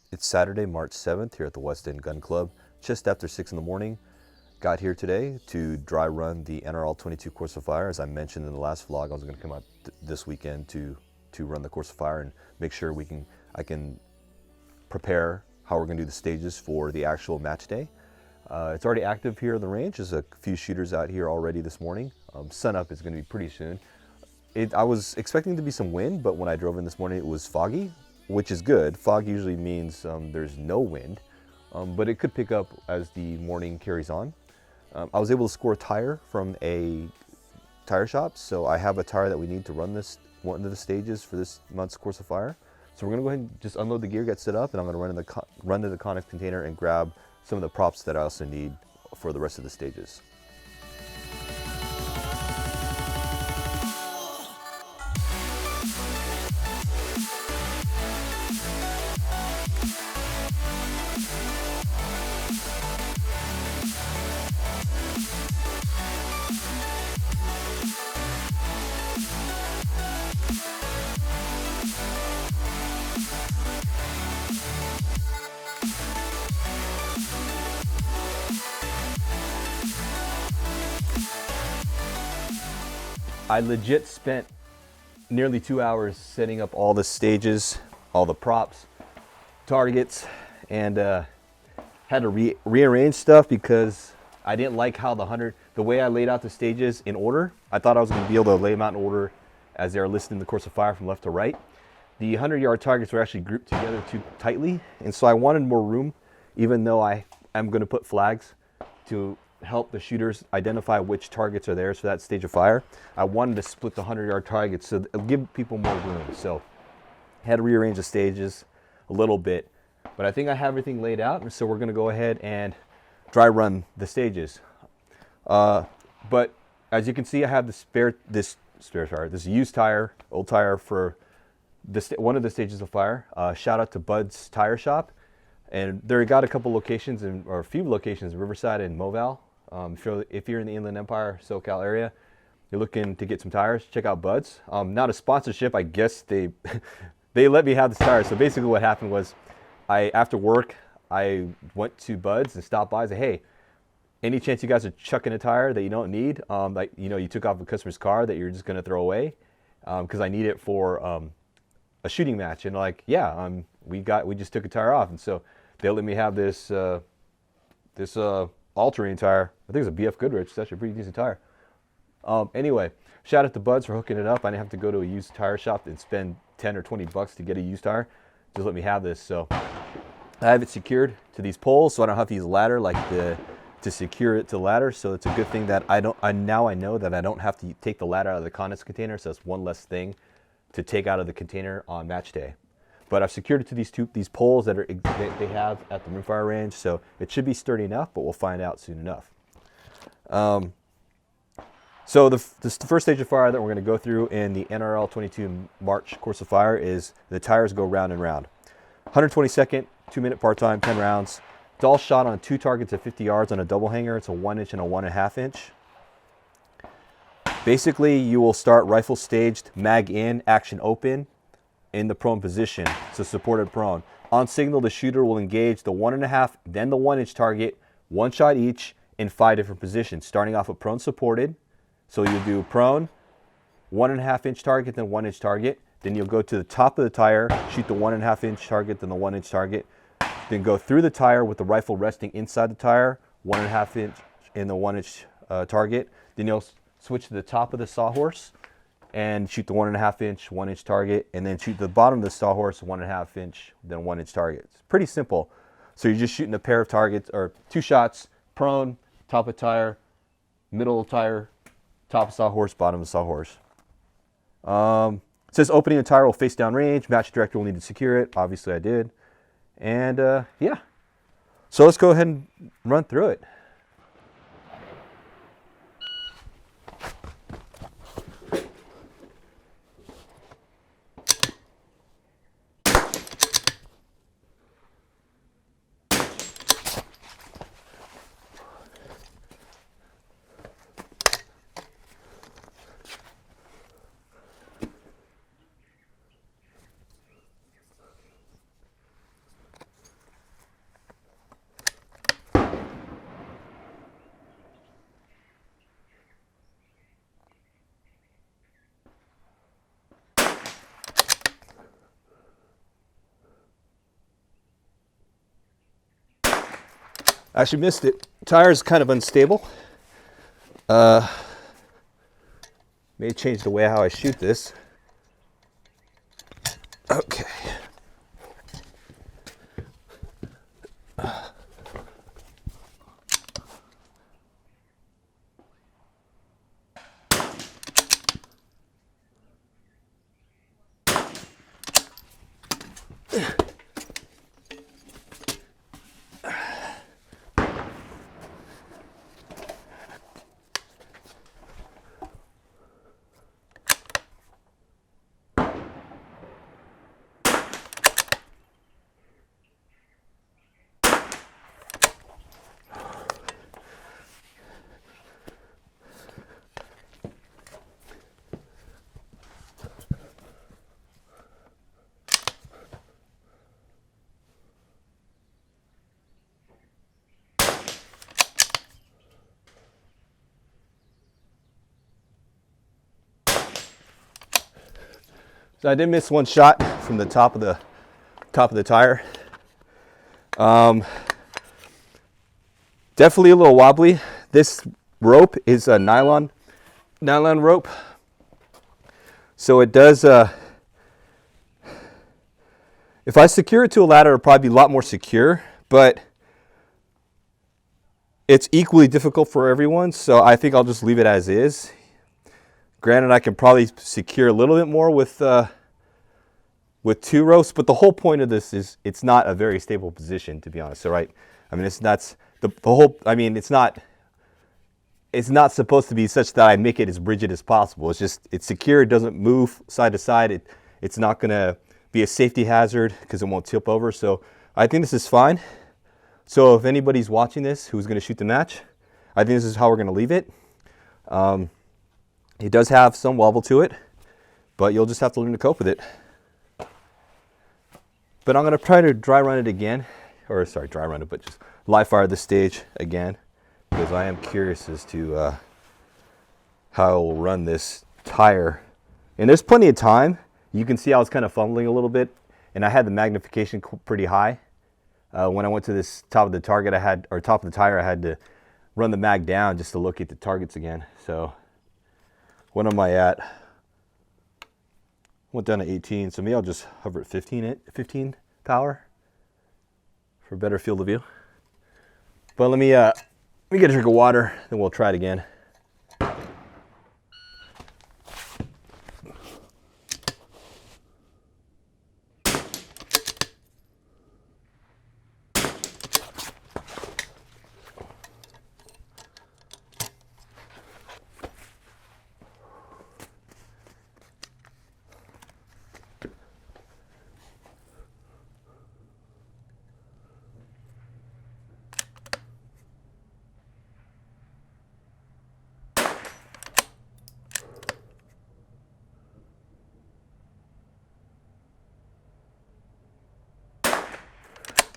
It's Saturday, March 7th here at the West End Gun Club, just after 6 in the morning. Got here today to dry run the NRL22 course of fire. As I mentioned in the last vlog, I was going to come out this weekend to run the course of fire and make sure I can prepare how we're going to do the stages for the actual match day. It's already active here in the range. There's a few shooters out here already this morning. Sunup is going to be pretty soon. I was expecting to be some wind, but when I drove in this morning, it was foggy, which is good. Fog usually means there's no wind, but it could pick up as the morning carries on. I was able to score a tire from a tire shop, so I have a tire that we need to run one of the stages for this month's course of fire. So we're going to go ahead and just unload the gear, get set up, and I'm going to run to the Connex container and grab some of the props that I also need for the rest of the stages. I legit spent nearly 2 hours setting up all the stages, all the props, targets, and had to rearrange stuff because I didn't like how the way I laid out the stages in order. I thought I was going to be able to lay them out in order as they are listed in the course of fire from left to right. The 100-yard targets were actually grouped together too tightly, and so I wanted more room, even though I am going to put flags to help the shooters identify which targets are theirs for that stage of fire. I wanted to split the 100-yard targets so it'll give people more room. So I had to rearrange the stages a little bit, but I think I have everything laid out, and so we're going to go ahead and dry run the stages. But as you can see, I have this used tire, old tire for one of the stages of fire. Shout out to Bud's Tire Shop, and they got a couple locations or a few locations in Riverside and Moval. If you're in the Inland Empire, SoCal area, you're looking to get some tires, check out Bud's. Not a sponsorship, I guess they let me have the tires. So basically what happened was after work, I went to Bud's and stopped by and said, hey, any chance you guys are chucking a tire that you don't need? Like, you took off a customer's car that you're just going to throw away because I need it for a shooting match. And like, yeah, we just took a tire off. And so they let me have this all-terrain tire. I think it's a BF Goodrich. It's actually a pretty decent tire. Anyway, shout out to Buds for hooking it up. I didn't have to go to a used tire shop and spend 10 or 20 bucks to get a used tire. Just let me have this. So I have it secured to these poles, so I don't have to use a ladder to secure it to the ladder. So it's a good thing that now I know that I don't have to take the ladder out of the Connex container. So it's one less thing to take out of the container on match day. But I've secured it to these poles that they have at the Rimfire range, so it should be sturdy enough, but we'll find out soon enough. So the first stage of fire that we're going to go through in the NRL22 March course of fire is the tires go round and round. 122nd, 2-minute part time, 10 rounds. It's all shot on 2 targets at 50 yards on a double hanger. It's a 1-inch and a 1.5 inch. Basically, you will start rifle staged, mag in, action open, in the prone position, so supported prone. On signal, the shooter will engage the 1.5, then the 1-inch target, 1 shot each in 5 different positions, starting off with prone supported. So you'll do prone, 1.5-inch target, then 1-inch target. Then you'll go to the top of the tire, shoot the 1.5-inch target, then the 1-inch target. Then go through the tire with the rifle resting inside the tire, 1.5-inch in the 1-inch target. Then you'll switch to the top of the sawhorse and shoot the 1.5-inch, 1-inch target, and then shoot the bottom of the sawhorse, 1.5-inch, then 1-inch target. It's pretty simple. So you're just shooting a pair of targets, or 2 shots, prone, top of tire, middle of tire, top of sawhorse, bottom of sawhorse. It says opening the tire will face down range. Match director will need to secure it. Obviously I did. And yeah. So let's go ahead and run through it. I actually missed it. Tire's kind of unstable. May change the way how I shoot this. Okay. So I did miss one shot from the top of the tire. Definitely a little wobbly. This rope is a nylon rope, so it does. If I secure it to a ladder, it'll probably be a lot more secure, but it's equally difficult for everyone. So I think I'll just leave it as is. Granted, I can probably secure a little bit more with 2 ropes, but the whole point of this is it's not a very stable position, to be honest. So, right? I mean, it's not the whole. I mean, it's not supposed to be such that I make it as rigid as possible. It's just it's secure. It doesn't move side to side. It's not gonna be a safety hazard because it won't tip over. So I think this is fine. So if anybody's watching this who's gonna shoot the match, I think this is how we're gonna leave it. It does have some wobble to it, but you'll just have to learn to cope with it. But I'm going to try to dry run it again, or sorry, dry run it, but just live fire the stage again, because I am curious as to how I will run this tire. And there's plenty of time. You can see I was kind of fumbling a little bit, and I had the magnification pretty high. When I went to this top of the target, top of the tire, I had to run the mag down just to look at the targets again. So what am I at? Went down to 18, so maybe I'll just hover at 15 power for a better field of view. But let me get a drink of water, then we'll try it again.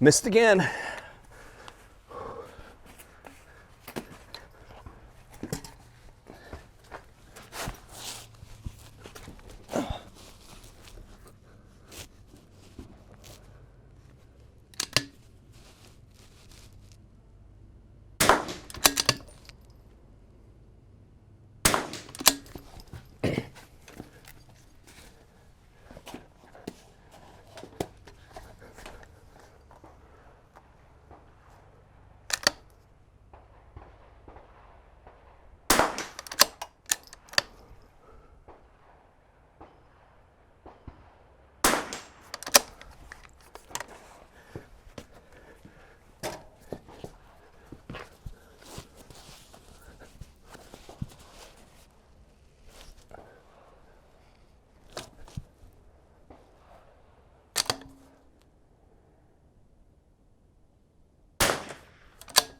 Missed again.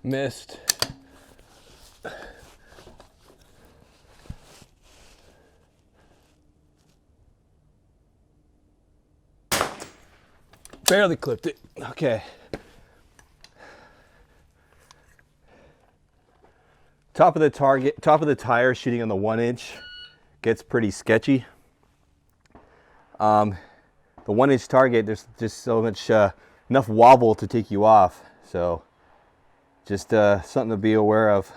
Missed. Barely clipped it. Okay. Top of the target, top of the tire shooting on the 1-inch gets pretty sketchy. The 1-inch target, there's just so much enough wobble to take you off. So Just something to be aware of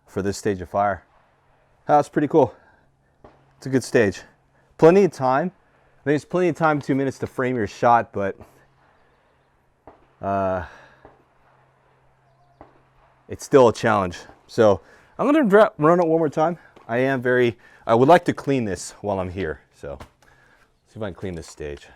for this stage of fire. It's pretty cool. It's a good stage. Plenty of time. I think it's plenty of time, 2 minutes to frame your shot, but it's still a challenge. So I'm going to run it one more time. I would like to clean this while I'm here. So see if I can clean this stage.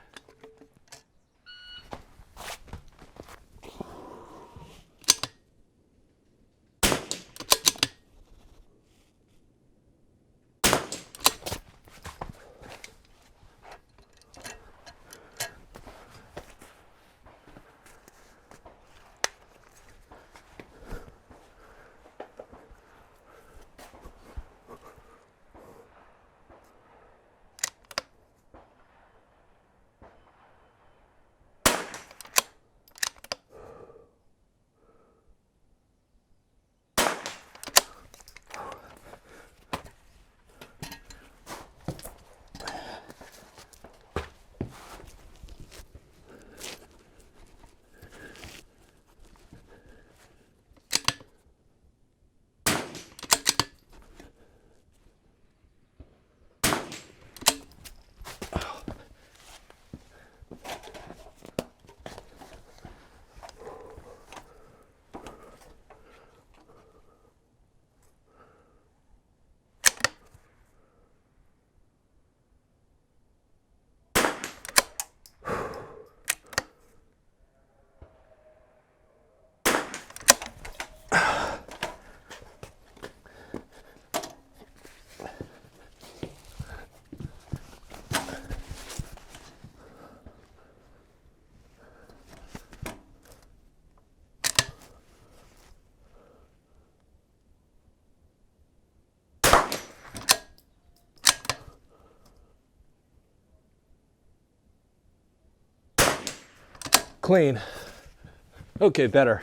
Clean. Okay, better.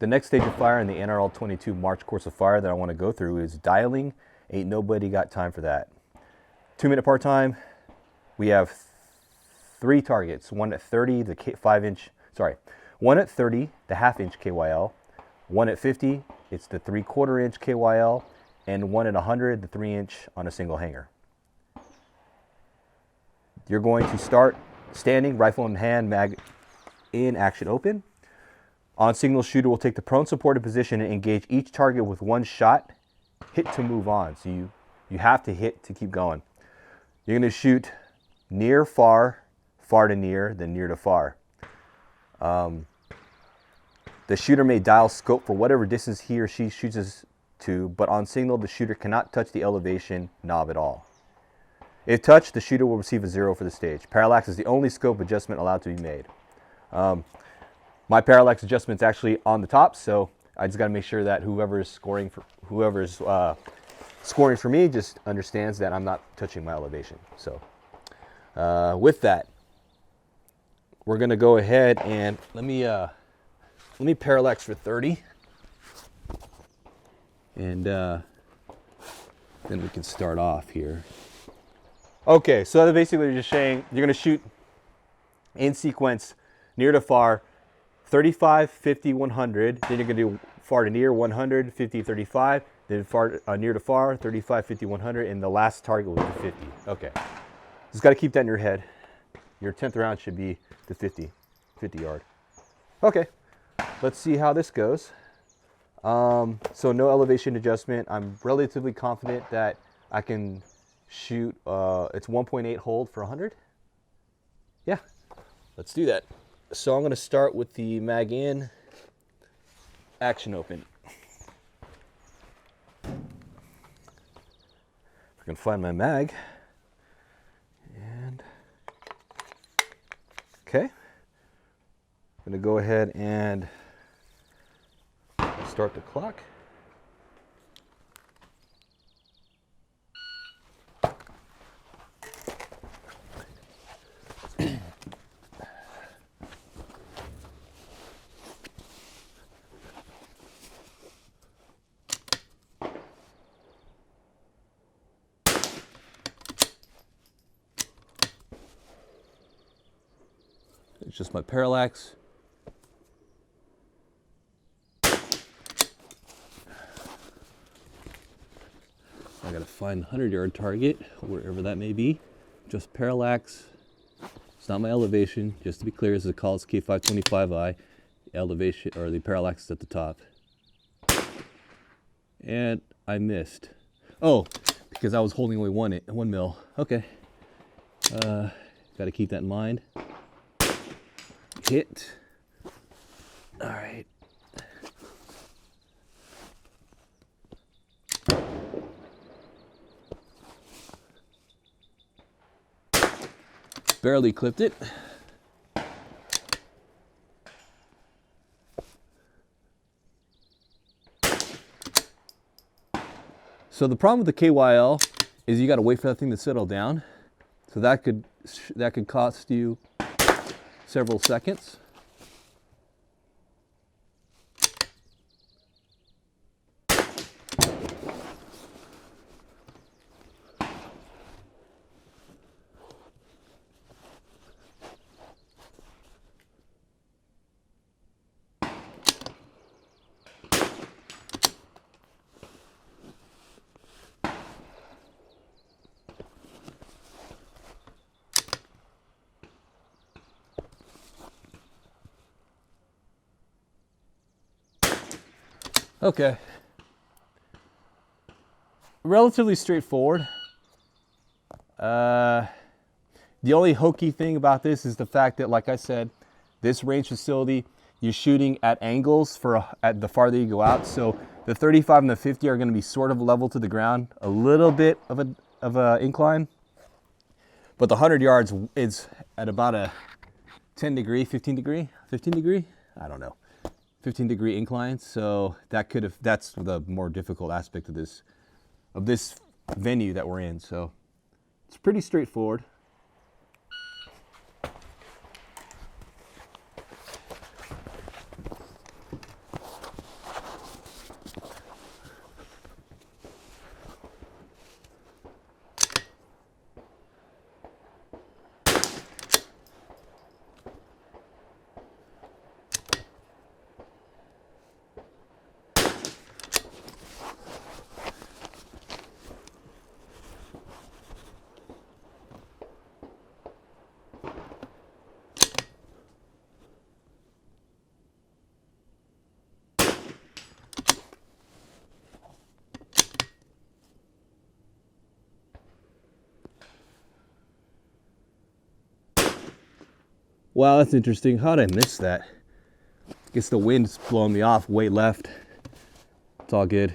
The next stage of fire in the NRL22 March course of fire that I want to go through is dialing. Ain't nobody got time for that. 2 minute part time. We have 3 targets. One at 30, one at 30, the half-inch KYL. One at 50, it's the 3/4 inch KYL, and one at 100, the 3-inch on a single hanger. You're going to start standing, rifle in hand, mag in, action open. On signal, shooter will take the prone supported position and engage each target with one shot, hit to move on. So you have to hit to keep going. You're going to shoot near, far, far to near, then near to far. The shooter may dial scope for whatever distance he or she chooses to, but on signal, the shooter cannot touch the elevation knob at all. If touched, the shooter will receive a 0 for the stage. Parallax is the only scope adjustment allowed to be made. My parallax adjustment is actually on the top, so I just got to make sure that whoever's scoring for me just understands that I'm not touching my elevation. So with that, we're going to go ahead and let me parallax for 30, and then we can start off here. Okay, so basically you're just saying you're going to shoot in sequence near to far, 35, 50, 100. Then you're going to do far to near, 100, 50, 35. Then far near to far, 35, 50, 100. And the last target will be 50. Okay. Just got to keep that in your head. Your 10th round should be the 50 yard. Okay, let's see how this goes. So no elevation adjustment. I'm relatively confident that I can shoot, it's 1.8 hold for 100. Yeah, let's do that. So I'm going to start with the mag in, action open. If I can find my mag. And okay, I'm going to go ahead and start the clock. It's just my parallax. I gotta find the 100-yard target, wherever that may be. Just parallax. It's not my elevation. Just to be clear, this is a Collins K525i. Elevation, or the parallax is at the top. And I missed. Oh, because I was holding only one mil. Okay. Gotta keep that in mind. Hit. All right. Barely clipped it. So the problem with the KYL is you got to wait for that thing to settle down. So that could cost you several seconds. Okay. Relatively straightforward. The only hokey thing about this is the fact that, like I said, this range facility, you're shooting at angles at the farther you go out. So the 35 and the 50 are going to be sort of level to the ground, a little bit of a incline. But the 100 yards is at about a 10 degree, 15 degree, I don't know. 15-degree incline, so that's the more difficult aspect of this venue that we're in. So it's pretty straightforward. Wow, that's interesting. How did I miss that? I guess the wind's blowing me off way left. It's all good.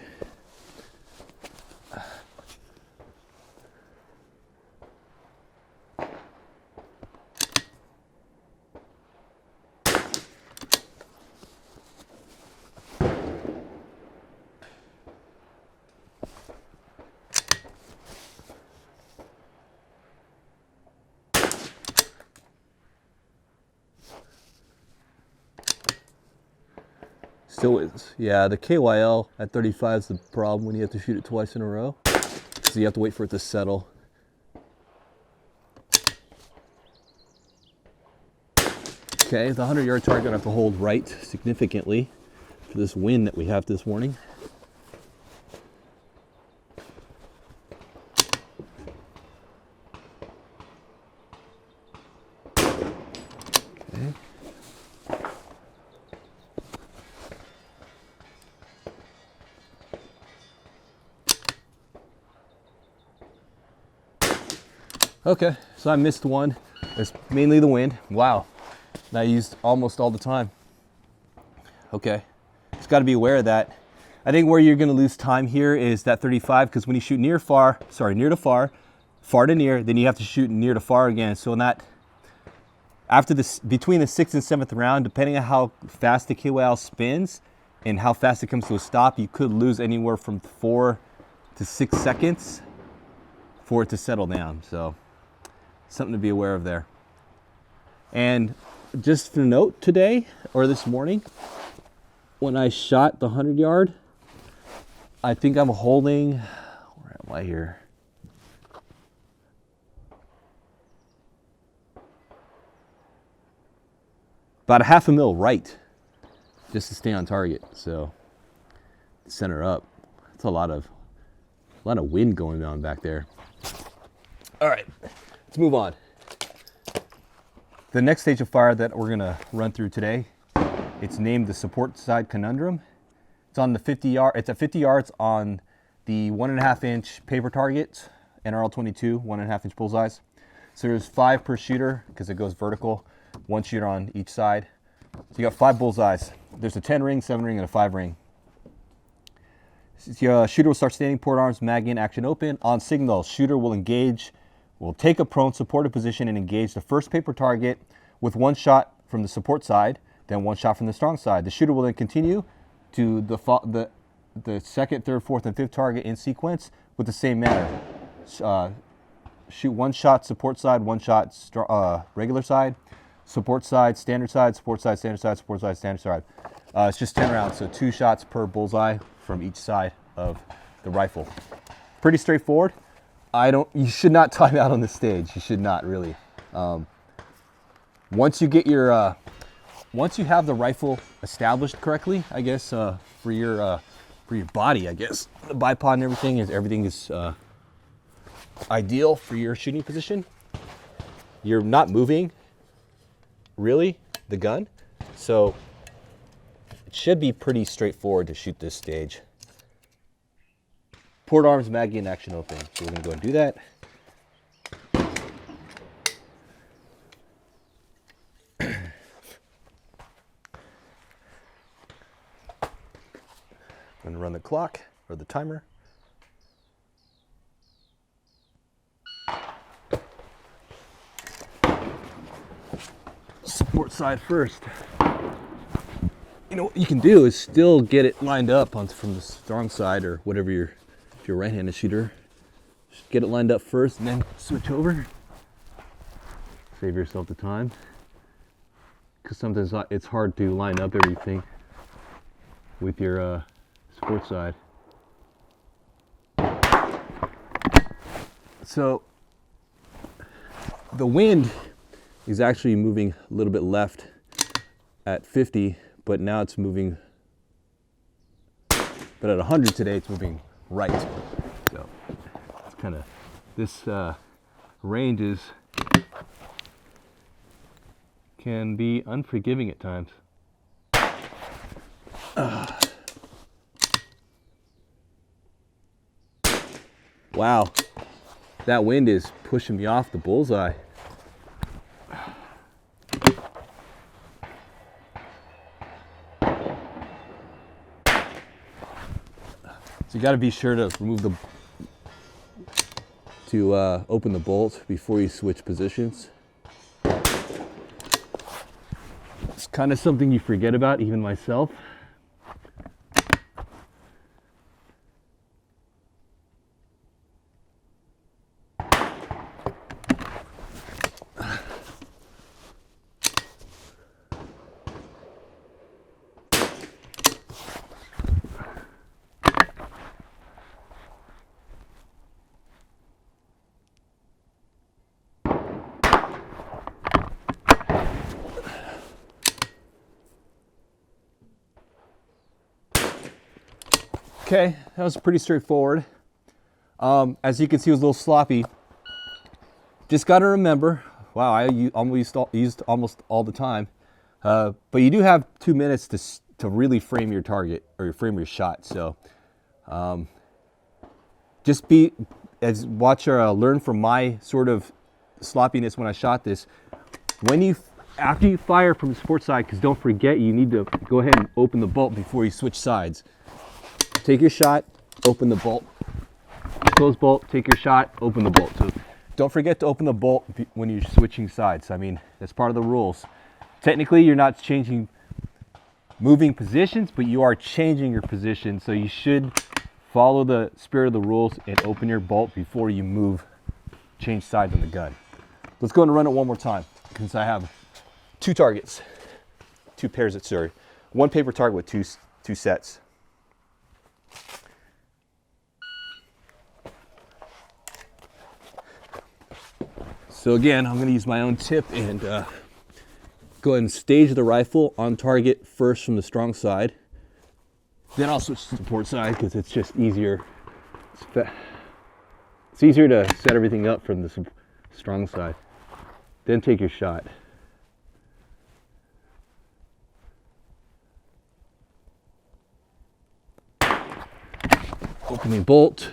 Still is. Yeah, the KYL at 35 is the problem when you have to shoot it twice in a row. So you have to wait for it to settle. Okay, the 100-yard target I have to hold right significantly for this wind that we have this morning. Okay. Okay, so I missed one. It's mainly the wind. Wow, that I used almost all the time. Okay, just got to be aware of that. I think where you're going to lose time here is that 35, because when you shoot near to far, far to near, then you have to shoot near to far again. So in that, after this, between the 6th and 7th round, depending on how fast the KYL spins and how fast it comes to a stop, you could lose anywhere from 4 to 6 seconds for it to settle down. So something to be aware of there. And just to note, today or this morning, when I shot the 100-yard, I think I'm holding, where am I here? about a 1/2 mil right, just to stay on target. So center up. That's a lot of wind going on back there. All right, let's move on. The next stage of fire that we're gonna run through today, it's named the support side conundrum. It's on the 50 yard. It's at 50 yards on the 1.5 inch paper targets, NRL22 1.5 inch bullseyes. So there's 5 per shooter because it goes vertical, 1 shooter on each side. So you got 5 bullseyes. There's a 10 ring, 7 ring, and a 5 ring. So shooter will start standing, port arms, mag in, action open. On signal, shooter will engage, will take a prone supported position and engage the first paper target with 1 shot from the support side, then 1 shot from the strong side. The shooter will then continue to the second, third, fourth, and fifth target in sequence with the same manner. Shoot 1 shot support side, 1 shot regular side, support side, standard side, support side, standard side, support side, standard side. It's just 10 rounds, so 2 shots per bullseye from each side of the rifle. Pretty straightforward. You should not time out on this stage. You should not really. Once you get your, once you have the rifle established correctly, I guess for your body, I guess the bipod and everything is ideal for your shooting position. You're not moving really the gun, so it should be pretty straightforward to shoot this stage. Port arms, mag in, action open. So we're gonna go and do that. I'm gonna run the clock or the timer. Support side first. You know what you can do is still get it lined up from the strong side or whatever if you're a right-handed shooter. Just get it lined up first and then switch over. Save yourself the time. Because sometimes it's hard to line up everything with your support side. So the wind is actually moving a little bit left at 50, but now it's moving, but at 100 today it's moving right. So it's kind of, this range can be unforgiving at times. Wow, that wind is pushing me off the bullseye. So you got to be sure to open the bolt before you switch positions. It's kind of something you forget about, even myself. Okay, that was pretty straightforward. As you can see, it was a little sloppy. Just got to remember, wow, I used almost all the time. But you do have 2 minutes to really frame your target or frame your shot. So just learn from my sort of sloppiness when I shot this. After you fire from the support side, because don't forget, you need to go ahead and open the bolt before you switch sides. Take your shot, open the bolt, close bolt, take your shot, open the bolt. So don't forget to open the bolt when you're switching sides. I mean, that's part of the rules. Technically, you're not moving positions, but you are changing your position. So you should follow the spirit of the rules and open your bolt before you change sides on the gun. Let's go and run it one more time, since I have 2 targets, 2 pairs of, sorry, 1 paper target with two sets. So again, I'm going to use my own tip and go ahead and stage the rifle on target first from the strong side. Then I'll switch to support side because it's just easier. It's easier to set everything up from the strong side. Then take your shot. Opening bolt.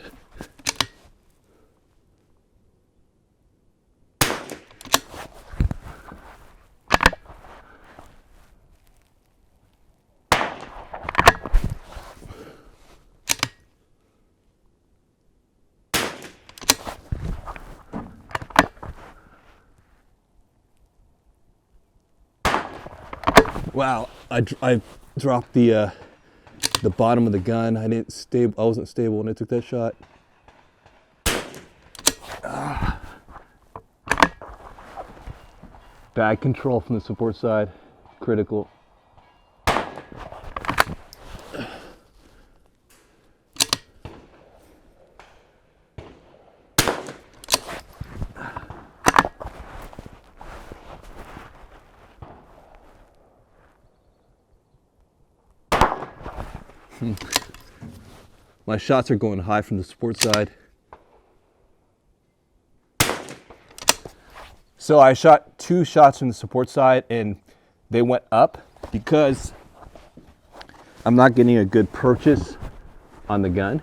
Wow, I dropped the bottom of the gun. I wasn't stable when I took that shot. Bag control from the support side, critical. My shots are going high from the support side. So I shot 2 shots from the support side and they went up because I'm not getting a good purchase on the gun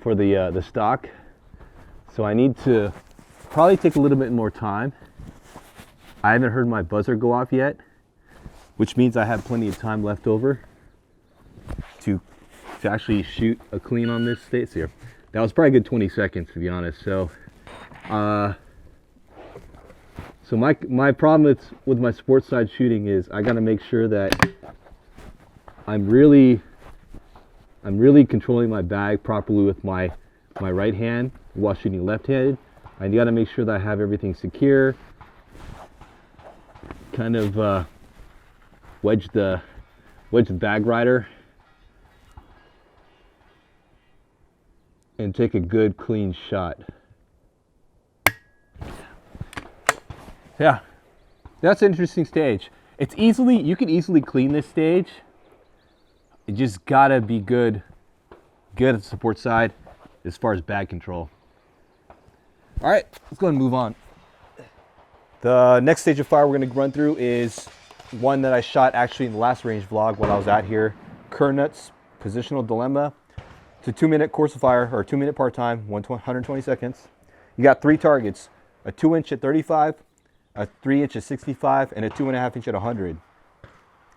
for the stock. So I need to probably take a little bit more time. I haven't heard my buzzer go off yet, which means I have plenty of time left over to actually shoot a clean on this stage here. That was probably a good 20 seconds to be honest. So my problem with my sports side shooting is I got to make sure that I'm really controlling my bag properly with my right hand while shooting left-handed. I got to make sure that I have everything secure. Kind of wedge the bag rider and take a good clean shot. Yeah, that's an interesting stage. You can easily clean this stage. You just gotta be good at the support side as far as bag control. All right, let's go ahead and move on. The next stage of fire we're gonna run through is one that I shot actually in the last range vlog when I was out here. Kernut's Positional Dilemma. It's a 2-minute course of fire, or 2-minute part time, 120 seconds. You got 3 targets, a 2-inch at 35, a 3-inch at 65, and a 2.5-inch at 100.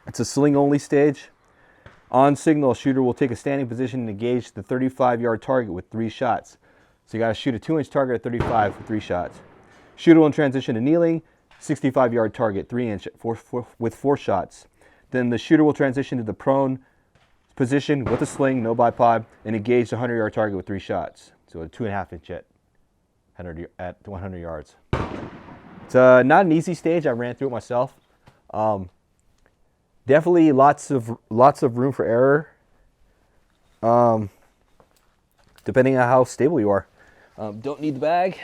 It's a sling only stage. On signal, a shooter will take a standing position and engage the 35-yard target with 3 shots. So you gotta shoot a 2-inch target at 35 with 3 shots. Shooter will in transition to kneeling, 65-yard target, 3-inch with 4 shots. Then the shooter will transition to the prone position with a sling, no bipod, and engage the 100-yard target with 3 shots. So a 2.5-inch at 100 yards. It's not an easy stage. I ran through it myself. Definitely lots of room for error, depending on how stable you are. Don't need the bag.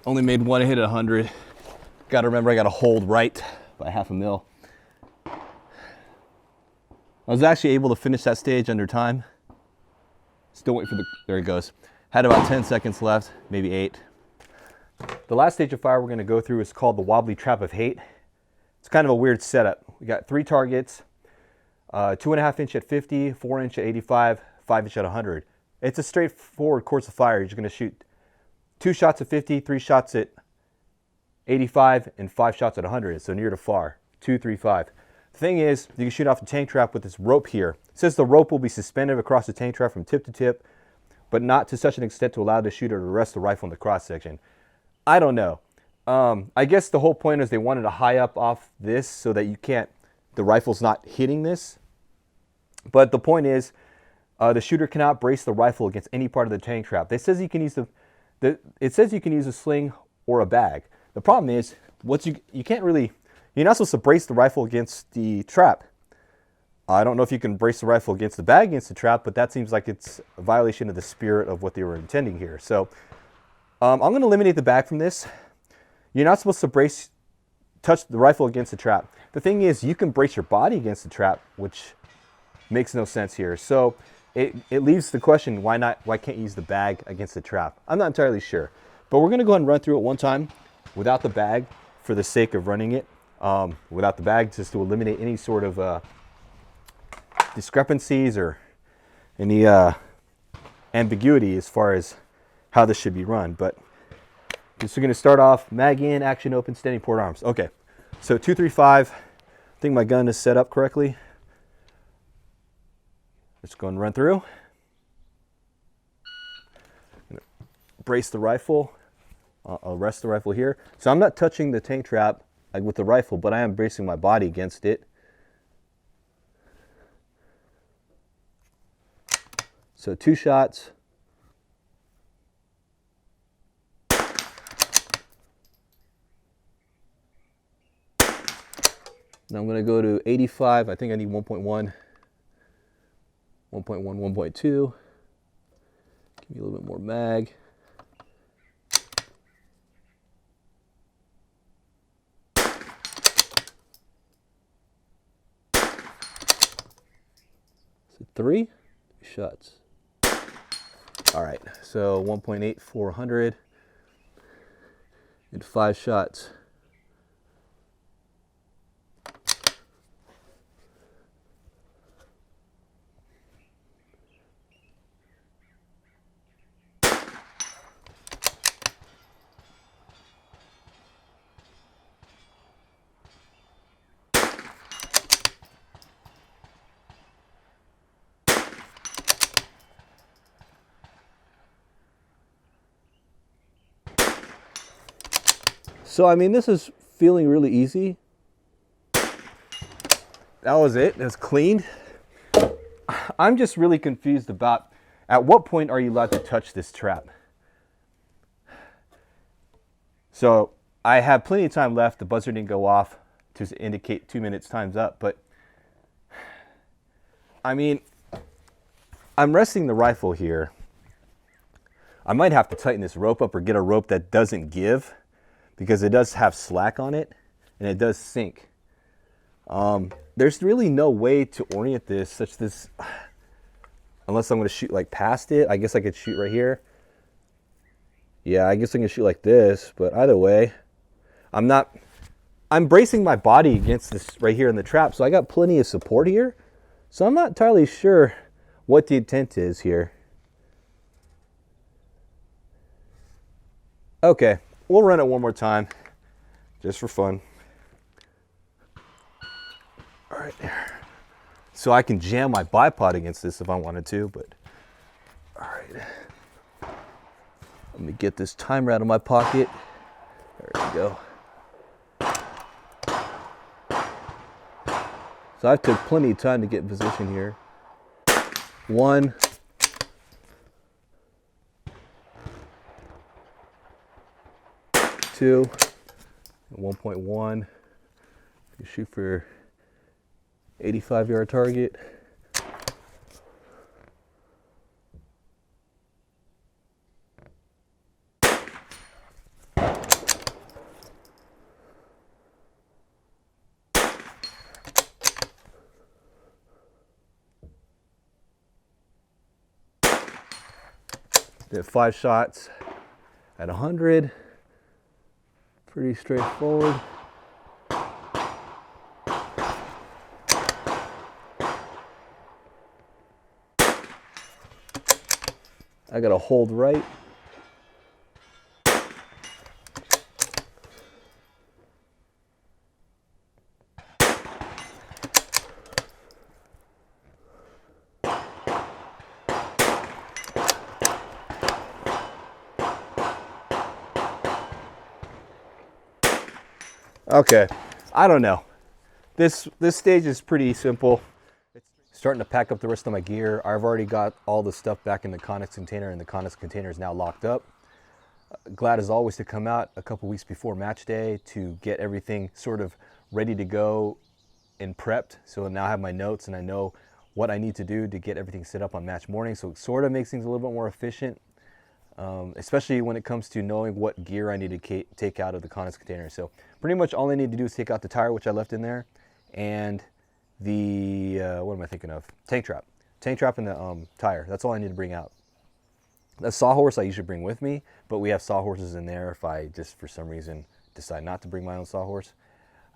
Only made one hit at 100. Got to remember I got to hold right by 1/2 mil. I was actually able to finish that stage under time. Still waiting for the, there it goes. Had about 10 seconds left, maybe 8. The last stage of fire we're going to go through is called the Wobbly Trap of Hate. It's kind of a weird setup. We got 3 targets, 2.5 inch at 50, 4 inch at 85, 5 inch at 100. It's a straightforward course of fire. You're just going to shoot 2 shots at 50, 3 shots at 85, and 5 shots at 100. So near to far. 2, 3, 5. The thing is, you can shoot off the tank trap with this rope here. It says the rope will be suspended across the tank trap from tip to tip, but not to such an extent to allow the shooter to rest the rifle in the cross section. I don't know. I guess the whole point is they wanted to high up off this so that you can't, the rifle's not hitting this. But the point is, the shooter cannot brace the rifle against any part of the tank trap. It says you can use it says you can use a sling or a bag. The problem is, you can't really, you're not supposed to brace the rifle against the trap. I don't know if you can brace the rifle against the bag against the trap, but that seems like it's a violation of the spirit of what they were intending here. So I'm going to eliminate the bag from this. You're not supposed to touch the rifle against the trap. The thing is, you can brace your body against the trap, which makes no sense here. So it leaves the question, why can't you use the bag against the trap? I'm not entirely sure. But we're going to go ahead and run through it one time without the bag for the sake of running it. Without the bag, just to eliminate any sort of discrepancies or any ambiguity as far as how this should be run. But just going to start off, mag in, action open, standing port arms. Okay, so 2, 3, 5. I think my gun is set up correctly. Let's go and run through. Brace the rifle. I'll rest the rifle here. So I'm not touching the tank trap with the rifle, but I am bracing my body against it. So 2 shots. Now I'm going to go to 85. I think I need 1.1, 1.1, 1.2. Give me a little bit more mag. So 3 shots. All right, so 1.8 for 100 and 5 shots. So, I mean, this is feeling really easy. That was it. It was cleaned. I'm just really confused about at what point are you allowed to touch this trap? So, I have plenty of time left. The buzzer didn't go off to indicate 2 minutes time's up. But, I mean, I'm resting the rifle here. I might have to tighten this rope up or get a rope that doesn't give, because it does have slack on it and it does sink. There's really no way to orient this unless I'm going to shoot like past it. I guess I could shoot right here. Yeah, I guess I can shoot like this, but either way, I'm bracing my body against this right here in the trap, so I got plenty of support here. So I'm not entirely sure what the intent is here. Okay. We'll run it one more time, just for fun. All right, so I can jam my bipod against this if I wanted to, but all right. Let me get this timer out of my pocket. There we go. So I've took plenty of time to get in position here. 1. 2, 1.1. You shoot for 85-yard target. Did 5 shots at 100. Pretty straightforward. I gotta hold right. Okay, I don't know. This stage is pretty simple. It's starting to pack up the rest of my gear. I've already got all the stuff back in the Connex container, and the Connex container is now locked up. Glad as always to come out a couple weeks before match day to get everything sort of ready to go and prepped. So now I have my notes and I know what I need to do to get everything set up on match morning. So it sort of makes things a little bit more efficient. Especially when it comes to knowing what gear I need to take out of the Connex container. So pretty much all I need to do is take out the tire, which I left in there, and the, what am I thinking of? Tank trap and the tire. That's all I need to bring out. The sawhorse I usually bring with me, but we have sawhorses in there if I just for some reason decide not to bring my own sawhorse.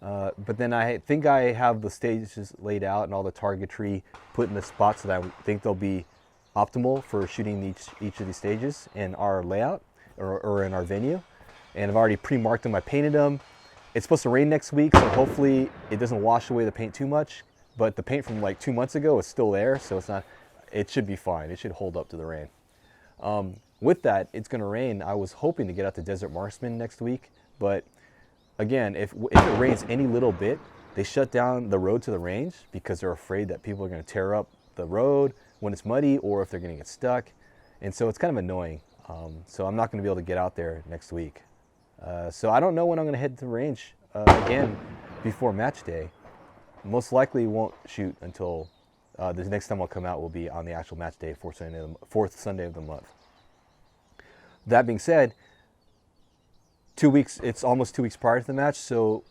But then I think I have the stages laid out and all the targetry put in the spots that I think they'll be optimal for shooting each of these stages in our layout or in our venue. And I've already pre-marked them. I painted them. It's supposed to rain next week, so hopefully it doesn't wash away the paint too much. But the paint from like 2 months ago is still there, so it should be fine. It should hold up to the rain. With that, it's going to rain. I was hoping to get out to Desert Marksman next week, but again, if it rains any little bit, they shut down the road to the range because they're afraid that people are going to tear up the road when it's muddy or if they're going to get stuck. And so it's kind of annoying. So I'm not going to be able to get out there next week. So I don't know when I'm going to head to the range again before match day. Most likely won't shoot until the next time I'll come out will be on the actual match day, fourth Sunday of the month. That being said, 2 weeks, it's almost 2 weeks prior to the match, so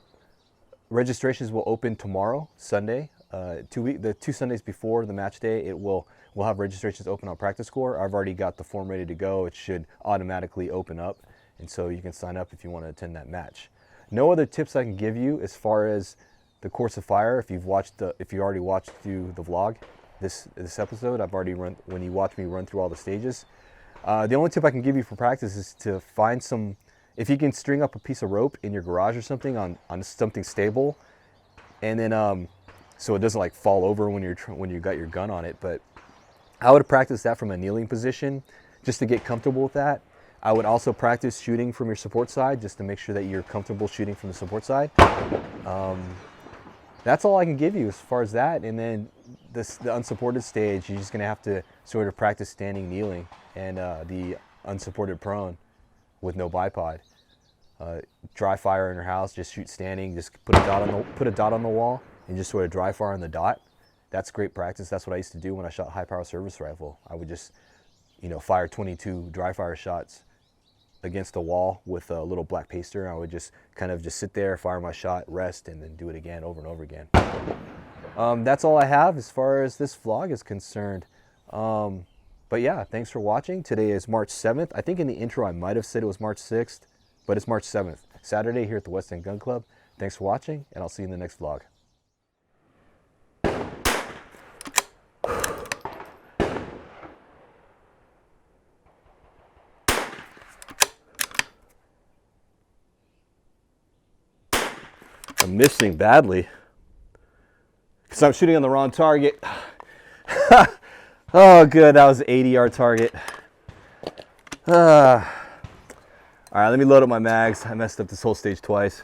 registrations will open tomorrow, Sunday. The 2 Sundays before the match day, we'll have registrations open on Practice Score. I've already got the form ready to go. It should automatically open up, and so you can sign up if you want to attend that match. No other tips I can give you as far as the course of fire. If you already watched through the vlog, this episode, I've already run when you watch me run through all the stages. The only tip I can give you for practice is to find some. If you can string up a piece of rope in your garage or something on something stable, and then so it doesn't like fall over when you got your gun on it. But I would practice that from a kneeling position just to get comfortable with that. I would also practice shooting from your support side just to make sure that you're comfortable shooting from the support side. That's all I can give you as far as that. And then the unsupported stage, you're just gonna have to sort of practice standing, kneeling, and the unsupported prone with no bipod. Dry fire in your house, just shoot standing. Just put a dot on the wall and just sort of dry fire on the dot. That's great practice. That's what I used to do when I shot high power service rifle. I would just, fire 22 dry fire shots against the wall with a little black paster. I would just kind of just sit there, fire my shot, rest, and then do it again over and over again. That's all I have as far as this vlog is concerned. But yeah, thanks for watching. Today is March 7th. I think in the intro I might have said it was March 6th, but it's March 7th, Saturday here at the West End Gun Club. Thanks for watching, and I'll see you in the next vlog. I'm missing badly because I'm shooting on the wrong target. Oh, good. That was an 80-yard target. All right, let me load up my mags. I messed up this whole stage twice.